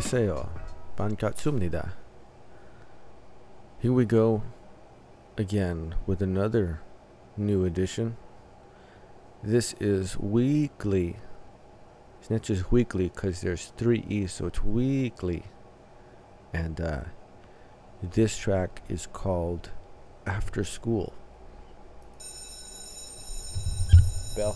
여보세요. 반갑습니다. Here we go again with another new edition. This is weekly. It's not just weekly because there's 3 E's, so it's weekly. And this track is called After School. Bell.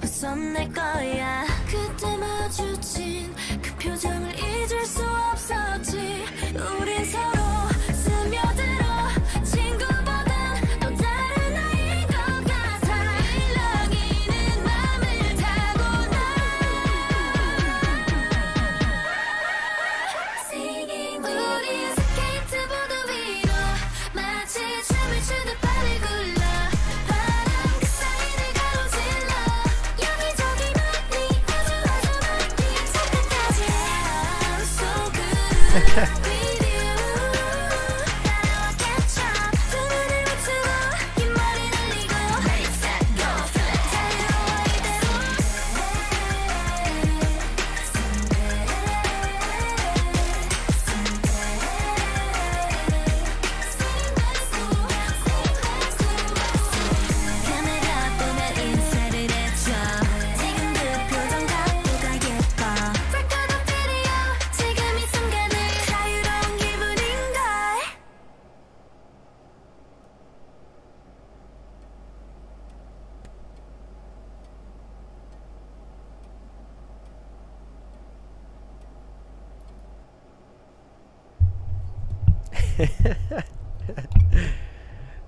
벗어낼 거야. 그때 마주친 그 표정을 잊을 수 없었지. 우린 서로 스며들어 친구보단 또 다른 아이인 것 같아. 일렁이는 맘을 타고나 Singing 우린 스케이트보드 위로 마치 춤을 추듯 발을 굴러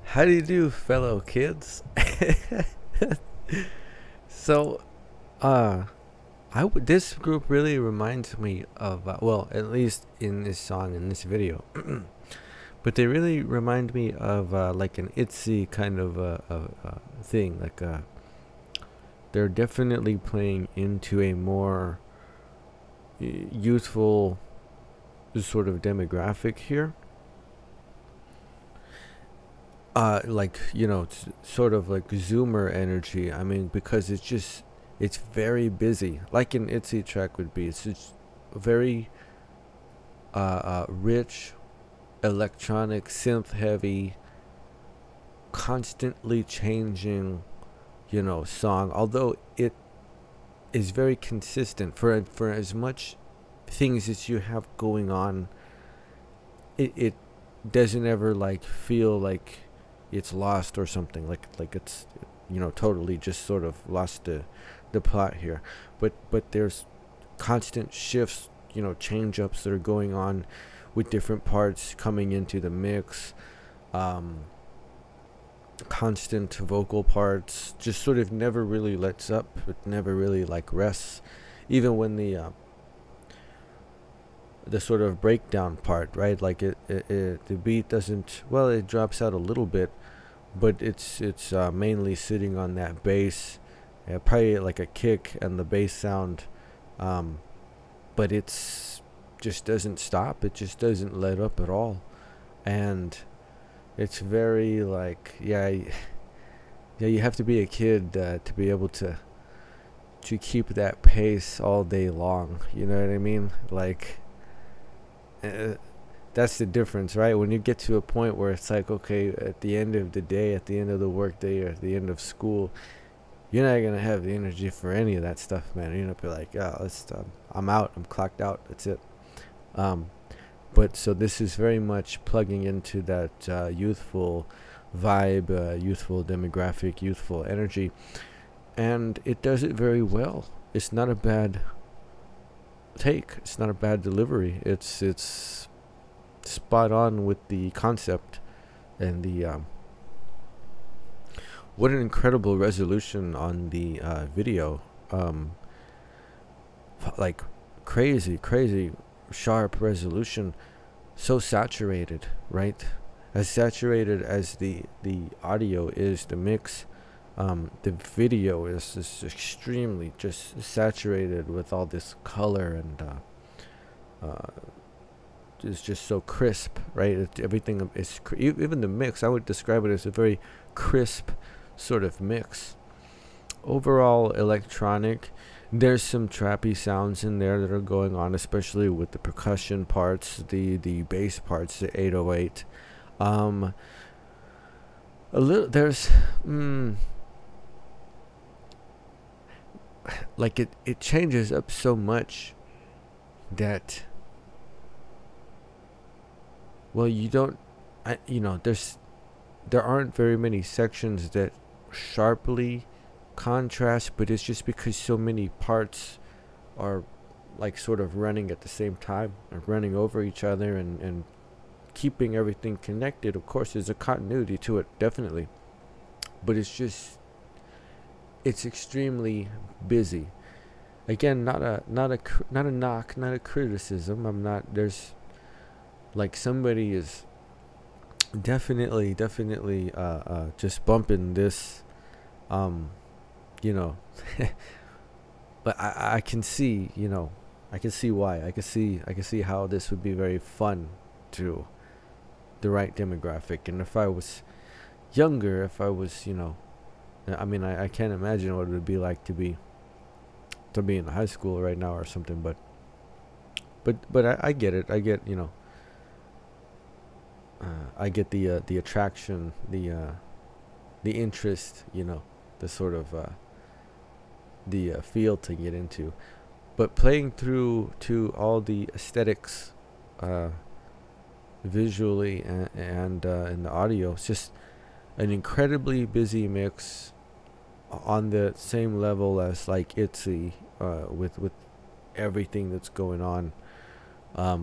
How do you do, fellow kids? So, this group really reminds me of, well, at least in this song, in this video, but they really remind me of like an ITZY kind of thing. Like, they're definitely playing into a more youthful sort of demographic here. Like, you know, sort of like Zoomer energy. I mean, because it's very busy, like an ITZY track would be. It's just very rich, electronic, synth heavy, constantly changing, you know, song. Although is very consistent for as much things as you have going on. It doesn't ever like feel like it's lost or something, like it's, you know, totally just sort of lost the plot here. But there's constant shifts, you know, change ups that are going on with different parts coming into the mix. Constant vocal parts, just sort of never really lets up. It never really like rests, even when the sort of breakdown part, right? Like the beat doesn't, well, it drops out a little bit, but it's mainly sitting on that bass, probably like a kick and the bass sound, but it's just doesn't stop. It just doesn't let up at all, and it's very like, yeah, you have to be a kid to be able to keep that pace all day long. You know what I mean? Like, that's the difference, right? When you get to a point where it's like, okay, at the end of the day, at the end of the work day, or at the end of school, you're not gonna have the energy for any of that stuff, man. You're gonna be like, oh, let's I'm out, I'm clocked out, that's it. But so this is very much plugging into that youthful vibe, youthful demographic, youthful energy, and it does it very well. It's not a bad take. It's not a bad delivery. It's spot on with the concept and the what an incredible resolution on the video. Like crazy sharp resolution, so saturated, right? As saturated as the audio is, the mix, the video is just extremely just saturated with all this color, and it's just so crisp, right? Everything is even the mix, I would describe it as a very crisp sort of mix. Overall electronic. There's some trappy sounds in there that are going on, especially with the percussion parts, the bass parts, the 808. A little, there's like it changes up so much that, well, you don't, you know, there aren't very many sections that sharply contrast, but it's just because so many parts are like sort of running at the same time, or running over each other, and keeping everything connected. Of course, there's a continuity to it, definitely, but it's extremely busy. Again, not a knock, not a criticism. There's like, somebody is definitely just bumping this, you know. But I can see, you know, I can see why. I can see how this would be very fun to the right demographic. And if I was younger, if I was, you know, I mean, I can't imagine what it would be like to be in high school right now or something. But I get it. I get, you know, I get the attraction, the interest, you know, the sort of the feel to get into. But playing through to all the aesthetics, visually and in the audio, it's just an incredibly busy mix on the same level as like ITZY, with everything that's going on. I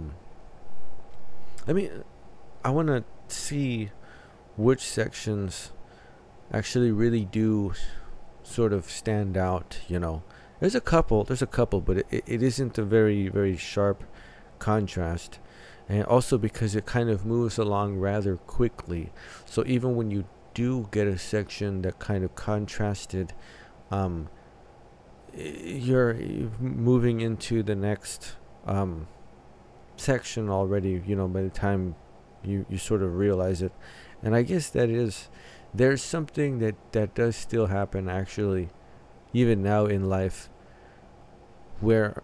mean, I want to see which sections actually really do sort of stand out, you know. There's a couple, but it isn't a very, very sharp contrast. And also because it kind of moves along rather quickly. So even when you do get a section that kind of contrasted, you're moving into the next section already, you know, by the time you sort of realize it. And I guess there's something that does still happen, actually, even now in life, where,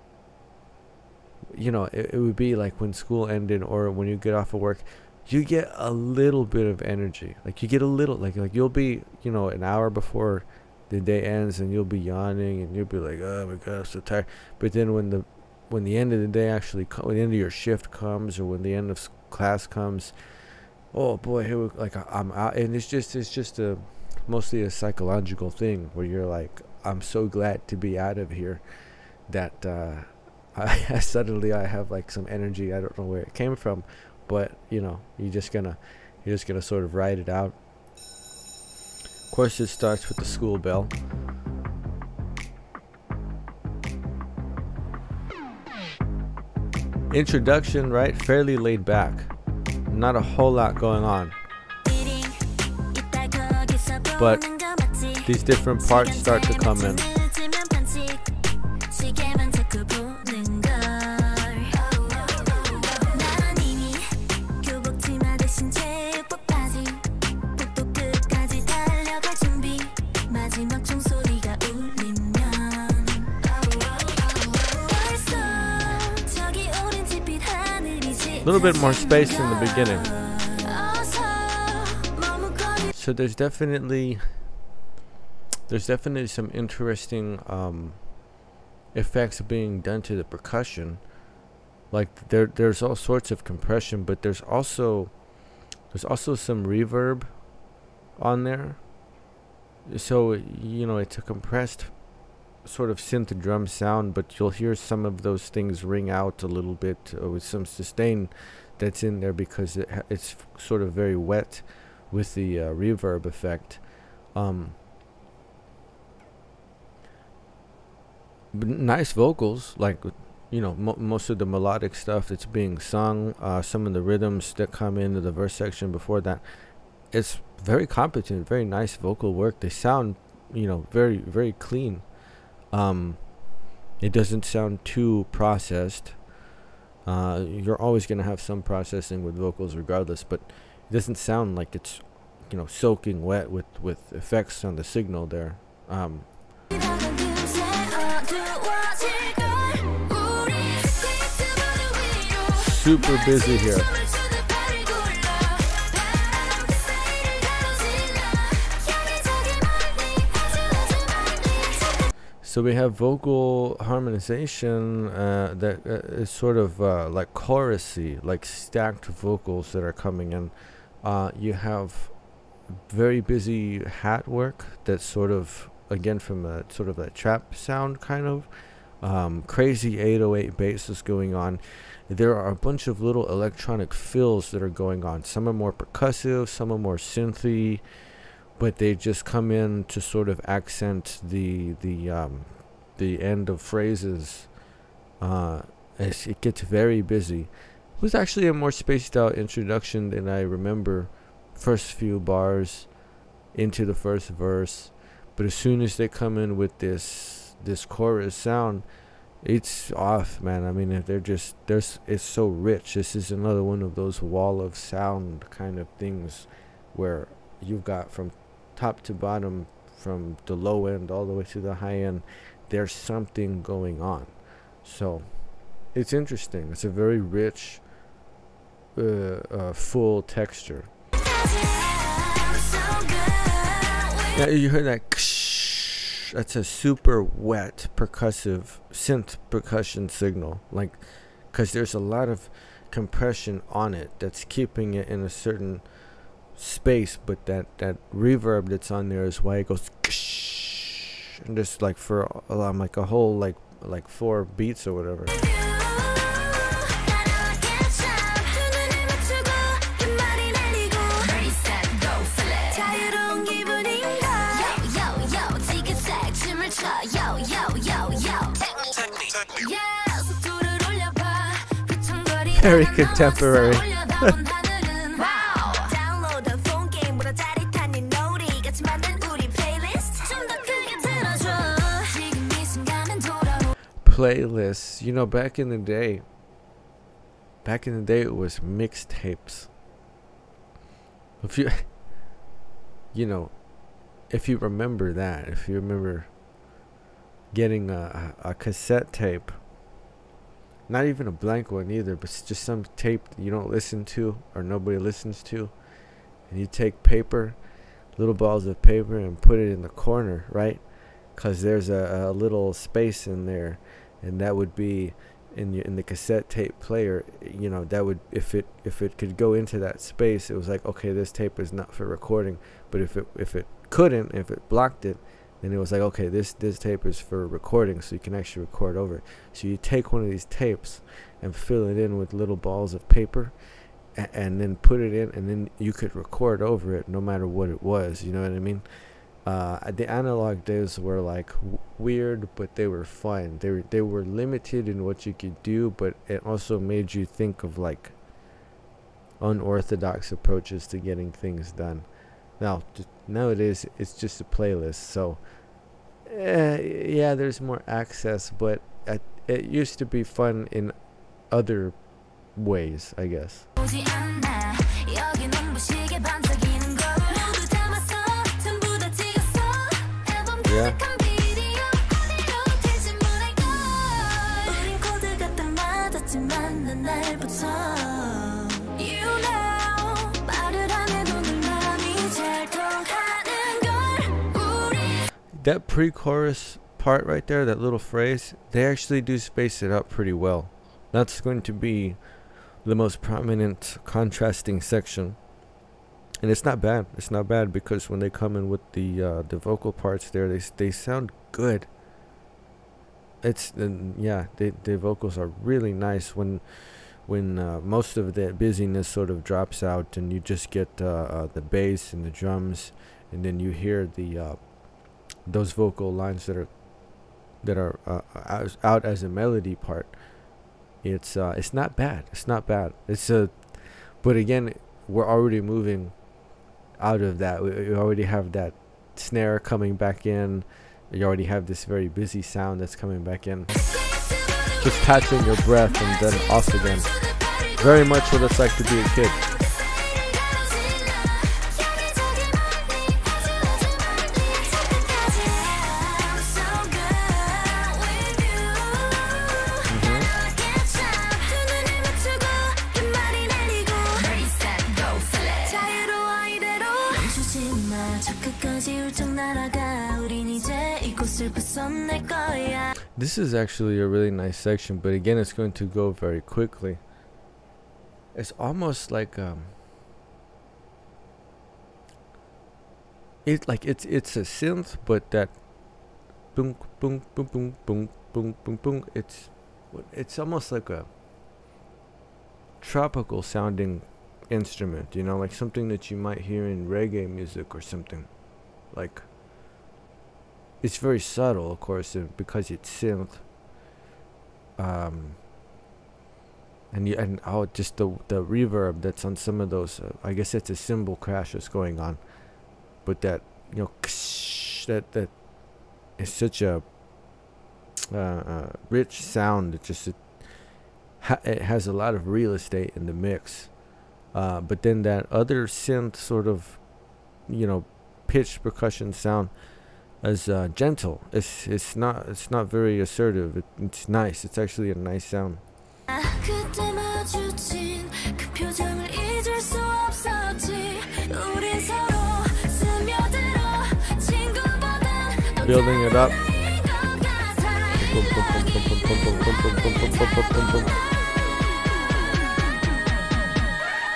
you know, it would be like when school ended, or when you get off of work, you get a little bit of energy. Like you get a little, like you'll be, you know, an hour before the day ends and you'll be yawning and you'll be like, oh my god, I'm so tired. But then when the end of the day actually when the end of your shift comes, or when the end of class comes, oh boy, I'm out. And it's just a mostly a psychological thing where you're like, I'm so glad to be out of here, that I suddenly I have like some energy. I don't know where it came from, but you know, you're just gonna sort of ride it out. Of course, it starts with the school bell. Introduction, right? Fairly laid back. Not a whole lot going on. But these different parts start to come in. A little bit more space in the beginning. So there's definitely some interesting effects being done to the percussion. Like there's all sorts of compression, but there's also some reverb on there. So you know, it's a compressed sort of synth drum sound, but you'll hear some of those things ring out a little bit with some sustain that's in there, because it's sort of very wet with the reverb effect. Nice vocals, like, you know, most of the melodic stuff that's being sung, some of the rhythms that come into the verse section before that, it's very competent, very nice vocal work. They sound, you know, very, very clean. It doesn't sound too processed. You're always going to have some processing with vocals regardless, but it doesn't sound like it's, you know, soaking wet with effects on the signal there. Super busy here. So we have vocal harmonization that is sort of like chorusy, like stacked vocals that are coming in. You have very busy hat work that's sort of, again, from a sort of a trap sound kind of. Crazy 808 basses going on. There are a bunch of little electronic fills that are going on. Some are more percussive, some are more synthy, but they just come in to sort of accent the end of phrases. As it gets very busy. It was actually a more spaced out introduction than I remember. First few bars into the first verse, but as soon as they come in with this chorus sound, it's off, man. I mean, it's so rich. This is another one of those wall of sound kind of things where you've got from top to bottom, from the low end all the way to the high end, there's something going on. So it's interesting. It's a very rich full texture. Now you heard that ksh, that's a super wet percussive synth percussion signal, like, because there's a lot of compression on it that's keeping it in a certain space, but that reverb that's on there is why it goes ksh, and just like for like a whole like 4 beats or whatever. Very contemporary. Playlists, you know, back in the day it was mixtapes. If you if you remember that, if you remember getting a cassette tape, not even a blank one either, but it's just some tape that you don't listen to or nobody listens to, and you take paper, little balls of paper and put it in the corner, right? Because there's a little space in there, and that would be in the cassette tape player. You know, that would, if it could go into that space, it was like, okay, this tape is not for recording. But if it couldn't, if it blocked it, then it was like, okay, this tape is for recording, so you can actually record over it. So you take one of these tapes and fill it in with little balls of paper, and then put it in, and then you could record over it no matter what it was. You know what I mean? The analog days were like weird, but they were fun. They were limited in what you could do, but it also made you think of like unorthodox approaches to getting things done. Now nowadays it's just a playlist, so yeah, there's more access, but it used to be fun in other ways, I guess. Yeah. That pre-chorus part right there, that little phrase, they actually do space it out pretty well. That's going to be the most prominent contrasting section. And it's not bad. It's not bad, because when they come in with the vocal parts there, they sound good. It's yeah, the vocals are really nice when most of the busyness sort of drops out, and you just get the bass and the drums, and then you hear the those vocal lines that are out as a melody part. It's not bad. It's not bad. But again, we're already moving out of that. We already have that snare coming back in. You already have this very busy sound that's coming back in. Just catching your breath and then off again. Very much what it's like to be a kid. This is actually a really nice section, but again, it's going to go very quickly. It's almost like it's a synth, but that boom boom boom boom boom boom boom boom. It's almost like a tropical sounding instrument, you know, like something that you might hear in reggae music or something. Like, it's very subtle, of course, because it's synth. And just the reverb that's on some of those. I guess it's a cymbal crash that's going on, but that, you know, that is such a rich sound. It has a lot of real estate in the mix. But then that other synth sort of, you know, pitched percussion sound is gentle. It's not very assertive. It's nice. It's actually a nice sound. Building it up.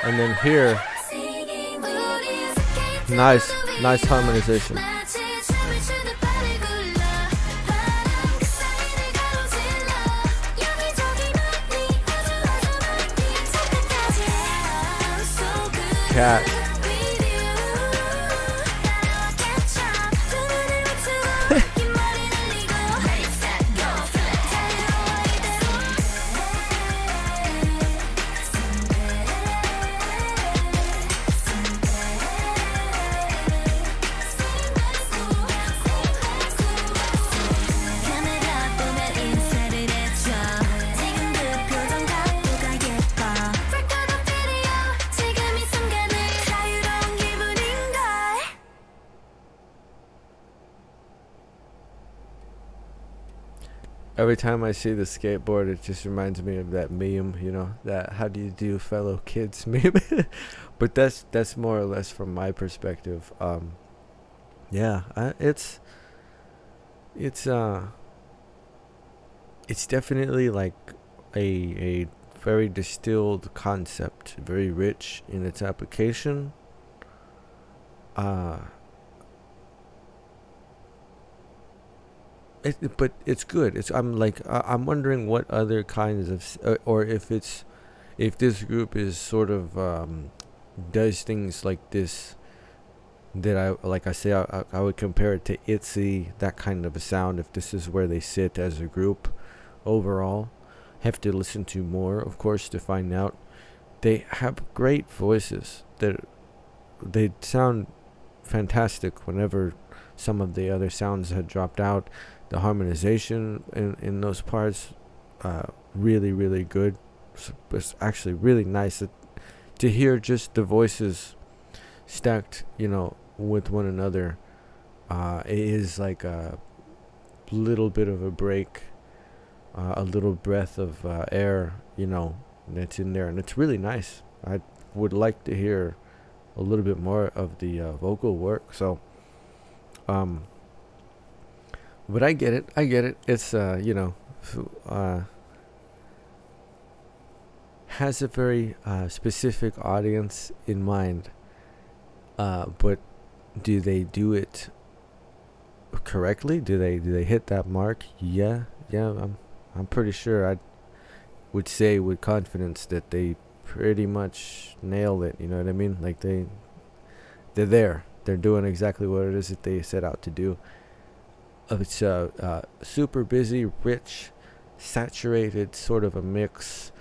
And then here, nice harmonization. Cat. Every time I see the skateboard, it just reminds me of that meme, you know, that "how do you do, fellow kids" meme. But that's more or less from my perspective. Yeah, it's it's definitely like a very distilled concept, very rich in its application. Uh, but it's good. I'm wondering what other kinds of or if this group is sort of does things like this that I would compare it to ITZY, that kind of a sound. If this is where they sit as a group overall, have to listen to more, of course, to find out. They have great voices. They sound fantastic whenever some of the other sounds had dropped out. The harmonization in those parts, really, really good. It's actually really nice to hear just the voices stacked, with one another. It is like a little bit of a break, a little breath of air, that's in there, and it's really nice. I would like to hear a little bit more of the vocal work. So, but I get it. It's has a very specific audience in mind. But do they do it correctly? Do they hit that mark? Yeah. I'm pretty sure I would say with confidence that they pretty much nailed it. You know what I mean? Like they're there. They're doing exactly what it is that they set out to do. It's super busy, rich, saturated sort of a mix.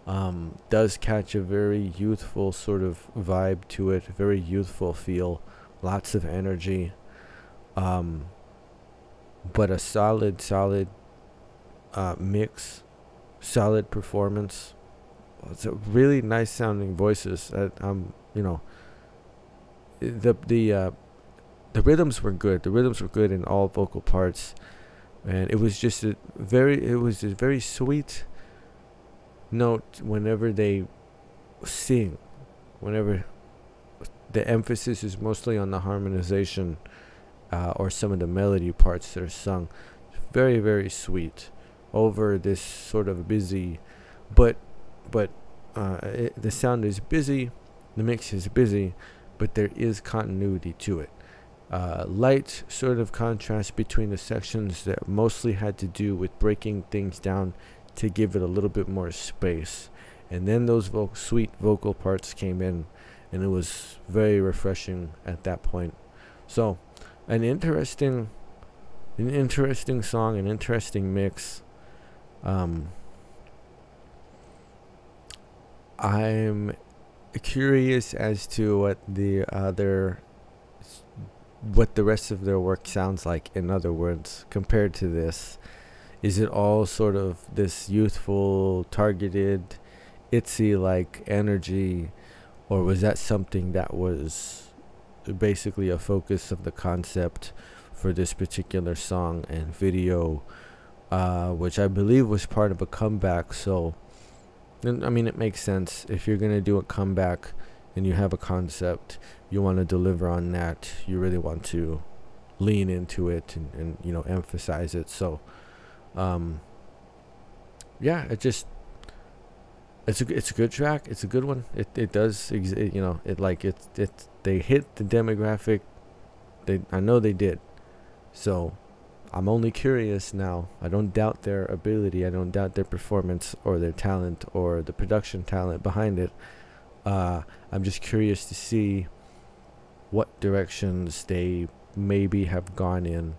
Does catch a very youthful sort of vibe to it, very youthful feel, lots of energy, but a solid mix, solid performance. It's a really nice sounding voices. The rhythms were good. The rhythms were good in all vocal parts, and it was just a very sweet note whenever they sing. Whenever the emphasis is mostly on the harmonization, or some of the melody parts that are sung. Very, very sweet over this sort of busy, but the sound is busy, the mix is busy, but there is continuity to it. Light sort of contrast between the sections that mostly had to do with breaking things down to give it a little bit more space, and then those sweet vocal parts came in, and it was very refreshing at that point. So an interesting song, an interesting mix. I'm curious as to what the rest of their work sounds like. In other words, compared to this, is it all sort of this youthful, targeted, ITZY-like energy, or was that something that was basically a focus of the concept for this particular song and video, which I believe was part of a comeback? So, I mean, it makes sense. If you're going to do a comeback and you have a concept, you want to deliver on that. You really want to lean into it and emphasize it. So, yeah, it's a good track. It's a good one. They hit the demographic. I know they did. So I'm only curious now. I don't doubt their ability. I don't doubt their performance or their talent or the production talent behind it. I'm just curious to see what directions they maybe have gone in.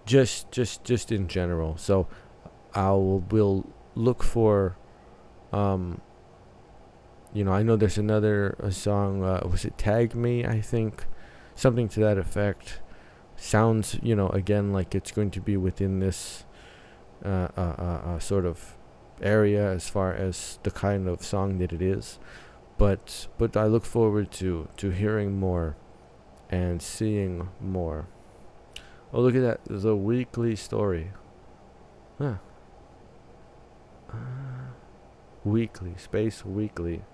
Just in general. So we'll look for I know there's another song, was it Tag Me, I think, something to that effect. Sounds again like it's going to be within this sort of area as far as the kind of song that it is, but I look forward to hearing more and seeing more. Oh, look at that. There's a weekly story. Huh. Weekly. Space Weekly.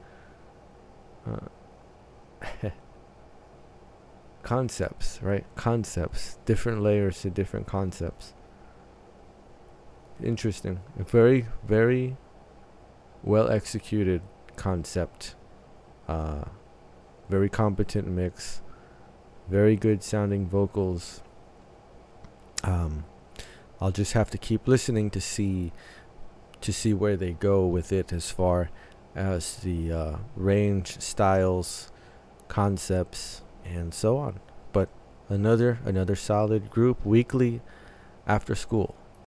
concepts, right? Concepts, different layers to different concepts. Interesting. A very, very well executed concept. Very competent mix. Very good sounding vocals. I'll just have to keep listening to see where they go with it as far as the range, styles, concepts, and so on. But another solid group, weekly after school.